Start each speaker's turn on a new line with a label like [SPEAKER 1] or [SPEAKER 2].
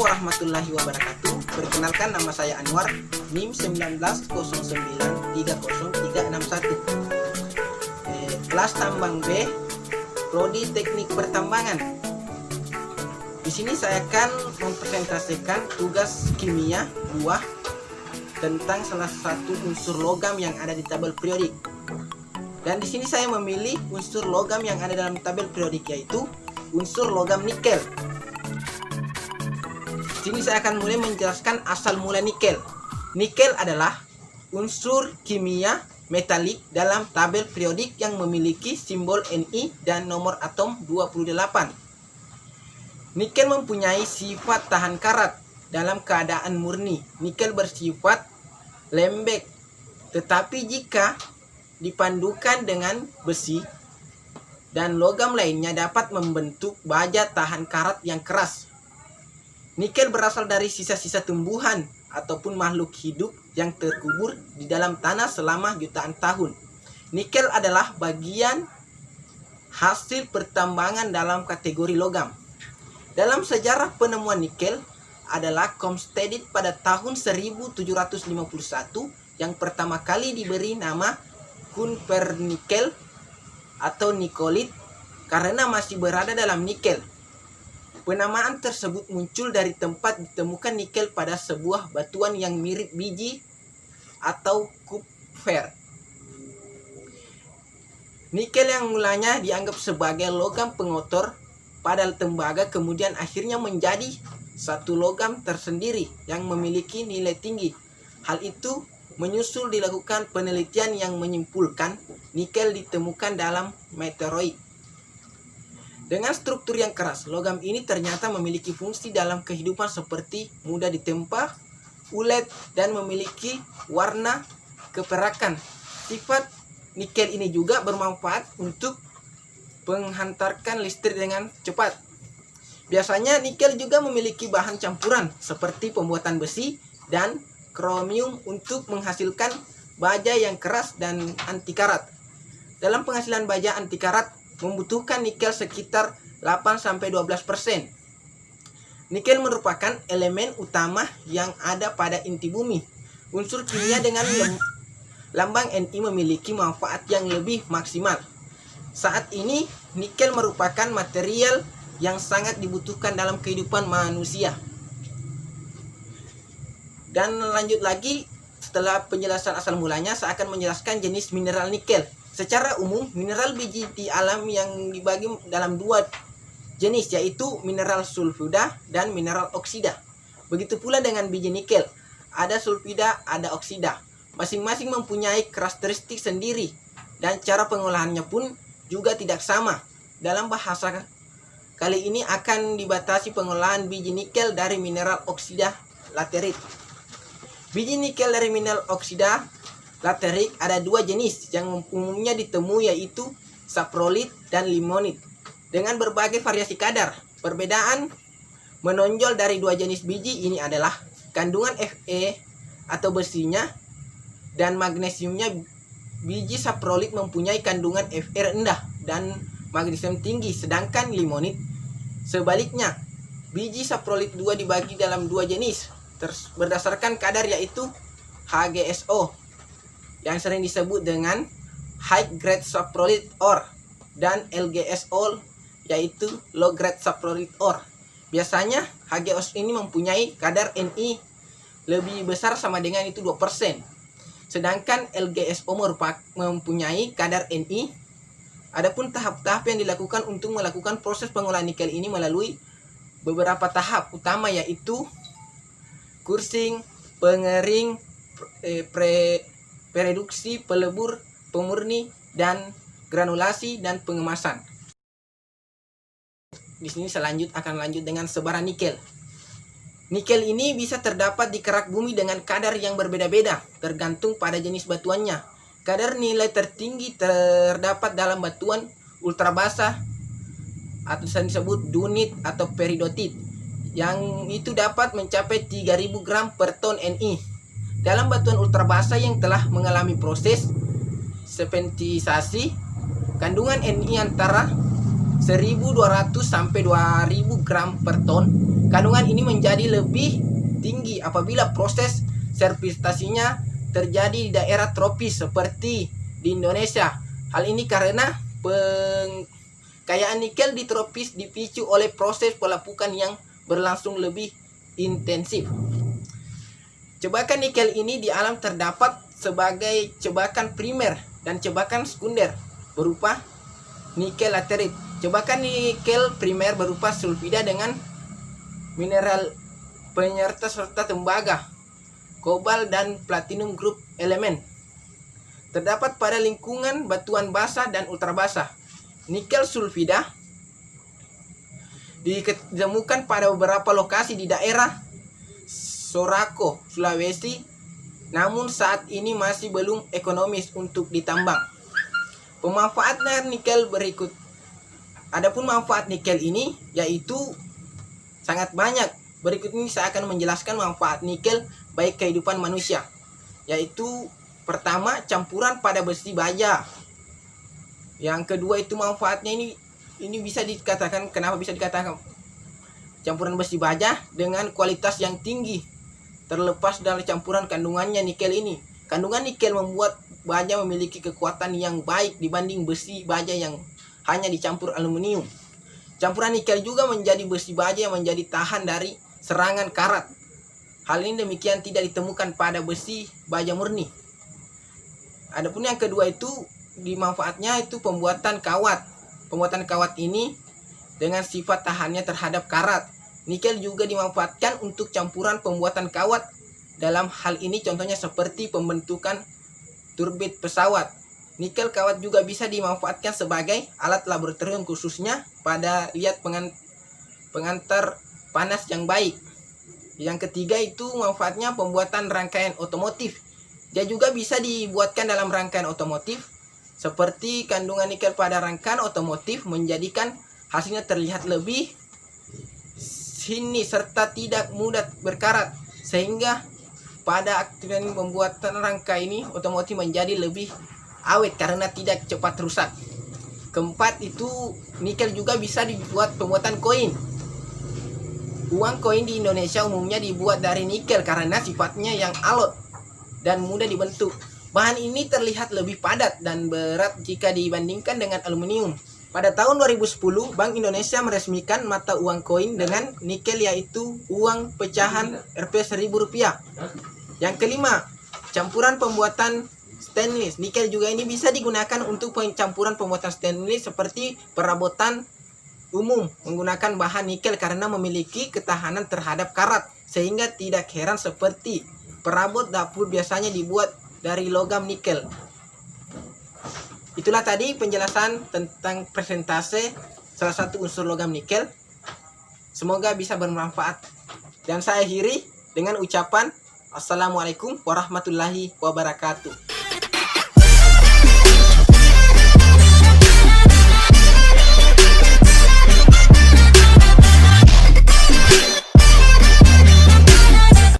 [SPEAKER 1] warahmatullahi wabarakatuh. Perkenalkan, nama saya Anwar, NIM 1909300361. Kelas tambang B, Prodi Teknik Pertambangan. Di sini saya akan mempresentasikan tugas kimia buah tentang salah satu unsur logam yang ada di tabel periodik. Dan di sini saya memilih unsur logam yang ada dalam tabel periodik, yaitu unsur logam nikel. Di sini saya akan mulai menjelaskan asal mula nikel. Nikel adalah unsur kimia metalik dalam tabel periodik yang memiliki simbol Ni dan nomor atom 28. Nikel mempunyai sifat tahan karat dalam keadaan murni. Nikel bersifat lembek, tetapi jika dipadukan dengan besi dan logam lainnya dapat membentuk baja tahan karat yang keras. Nikel berasal dari sisa-sisa tumbuhan ataupun makhluk hidup yang terkubur di dalam tanah selama jutaan tahun. Nikel adalah bagian hasil pertambangan dalam kategori logam. Dalam sejarah penemuan nikel adalah Comstedit pada tahun 1751 yang pertama kali diberi nama Pumpernickel atau Nicolit karena masih berada dalam nikel. Penamaan tersebut muncul dari tempat ditemukan nikel pada sebuah batuan yang mirip biji atau kupfer. Nikel yang mulanya dianggap sebagai logam pengotor pada tembaga kemudian akhirnya menjadi satu logam tersendiri yang memiliki nilai tinggi. Hal itu menyusul dilakukan penelitian yang menyimpulkan nikel ditemukan dalam meteoroid. Dengan struktur yang keras, logam ini ternyata memiliki fungsi dalam kehidupan seperti mudah ditempa, ulet, dan memiliki warna keperakan. Sifat nikel ini juga bermanfaat untuk menghantarkan listrik dengan cepat. Biasanya nikel juga memiliki bahan campuran seperti pembuatan besi dan kromium untuk menghasilkan baja yang keras dan anti karat. Dalam penghasilan baja anti karat membutuhkan nikel sekitar 8-12%. Nikel merupakan elemen utama yang ada pada inti bumi. Unsur kimia dengan lambang Ni memiliki manfaat yang lebih maksimal. Saat ini, nikel merupakan material yang sangat dibutuhkan dalam kehidupan manusia. Dan lanjut lagi, setelah penjelasan asal mulanya, saya akan menjelaskan jenis mineral nikel. Secara umum, mineral biji di alam yang dibagi dalam dua jenis, yaitu mineral sulfida dan mineral oksida. Begitu pula dengan biji nikel, ada sulfida, ada oksida. Masing-masing mempunyai karakteristik sendiri dan cara pengolahannya pun juga tidak sama. Dalam bahasa kali ini akan dibatasi pengolahan biji nikel dari mineral oksida laterit. Biji nikel dari mineral oksida laterit ada dua jenis yang umumnya ditemui, yaitu saprolit dan limonit, dengan berbagai variasi kadar. Perbedaan menonjol dari dua jenis biji ini adalah kandungan Fe atau besinya dan magnesiumnya. Biji saprolit mempunyai kandungan Fe rendah dan magnesium tinggi, sedangkan limonit sebaliknya. Biji saprolit 2 dibagi dalam dua jenis berdasarkan kadar, yaitu HgSO yang sering disebut dengan high grade saprolit ore dan LgSO yaitu low grade saprolit ore. Biasanya HgSO ini mempunyai kadar Ni lebih besar sama dengan itu 2%. Sedangkan LgSO mempunyai kadar Ni. Adapun tahap-tahap yang dilakukan untuk melakukan proses pengolahan nikel ini melalui beberapa tahap utama, yaitu kursing, pengering, pereduksi, pelebur, pemurni, dan granulasi dan pengemasan. Di sini akan lanjut dengan sebaran nikel. Nikel ini bisa terdapat di kerak bumi dengan kadar yang berbeda-beda tergantung pada jenis batuannya. Kadar nilai tertinggi terdapat dalam batuan ultrabasa atau disebut dunit atau peridotit, yang itu dapat mencapai 3000 gram per ton Ni. Dalam batuan ultrabasa yang telah mengalami proses sepentisasi, kandungan Ni antara 1.200 sampai 2.000 gram per ton. Kandungan ini menjadi lebih tinggi apabila proses sertifikasinya terjadi di daerah tropis seperti di Indonesia. Hal ini karena kekayaan nikel di tropis dipicu oleh proses pelapukan yang berlangsung lebih intensif. Cebakan nikel ini di alam terdapat sebagai cebakan primer dan cebakan sekunder berupa nikel laterit. Cebakan nikel primer berupa sulfida dengan mineral penyerta serta tembaga, kobalt dan platinum grup elemen. Terdapat pada lingkungan batuan basah dan ultrabasah. Nikel sulfida ditemukan pada beberapa lokasi di daerah Sorako, Sulawesi, namun saat ini masih belum ekonomis untuk ditambang. Pemanfaatan nikel berikut. Adapun manfaat nikel ini yaitu sangat banyak. Berikut ini saya akan menjelaskan manfaat nikel baik kehidupan manusia. Yaitu pertama, campuran pada besi baja. Yang kedua itu manfaatnya ini bisa dikatakan, kenapa bisa dikatakan campuran besi baja dengan kualitas yang tinggi. Terlepas dari campuran kandungannya nikel ini. Kandungan nikel membuat baja memiliki kekuatan yang baik dibanding besi baja yang hanya dicampur aluminium. Campuran nikel juga menjadi besi baja yang menjadi tahan dari serangan karat. Hal ini demikian tidak ditemukan pada besi baja murni. Adapun yang kedua itu dimanfaatnya itu pembuatan kawat. Pembuatan kawat ini dengan sifat tahannya terhadap karat. Nikel juga dimanfaatkan untuk campuran pembuatan kawat. Dalam hal ini contohnya seperti pembentukan turbin pesawat. Nikel kawat juga bisa dimanfaatkan sebagai alat laboratorium khususnya pada lihat pengantar panas yang baik. Yang ketiga itu manfaatnya pembuatan rangkaian otomotif. Dia juga bisa dibuatkan dalam rangkaian otomotif. Seperti kandungan nikel pada rangkaian otomotif menjadikan hasilnya terlihat lebih sini serta tidak mudah berkarat, sehingga pada aktivitas pembuatan rangkai ini otomotif menjadi lebih awet karena tidak cepat rusak. Keempat itu nikel juga bisa dibuat pembuatan koin. Uang koin di Indonesia umumnya dibuat dari nikel karena sifatnya yang alot dan mudah dibentuk. Bahan ini terlihat lebih padat dan berat jika dibandingkan dengan aluminium. Pada tahun 2010, Bank Indonesia meresmikan mata uang koin dengan nikel yaitu uang pecahan Rp1.000. Yang kelima, campuran pembuatan stainless. Nikel juga ini bisa digunakan untuk campuran pembuatan stainless seperti perabotan umum menggunakan bahan nikel karena memiliki ketahanan terhadap karat, sehingga tidak heran seperti perabot dapur biasanya dibuat dari logam nikel. Itulah tadi penjelasan tentang presentase salah satu unsur logam nikel. Semoga bisa bermanfaat. Dan saya akhiri dengan ucapan Assalamualaikum warahmatullahi wabarakatuh.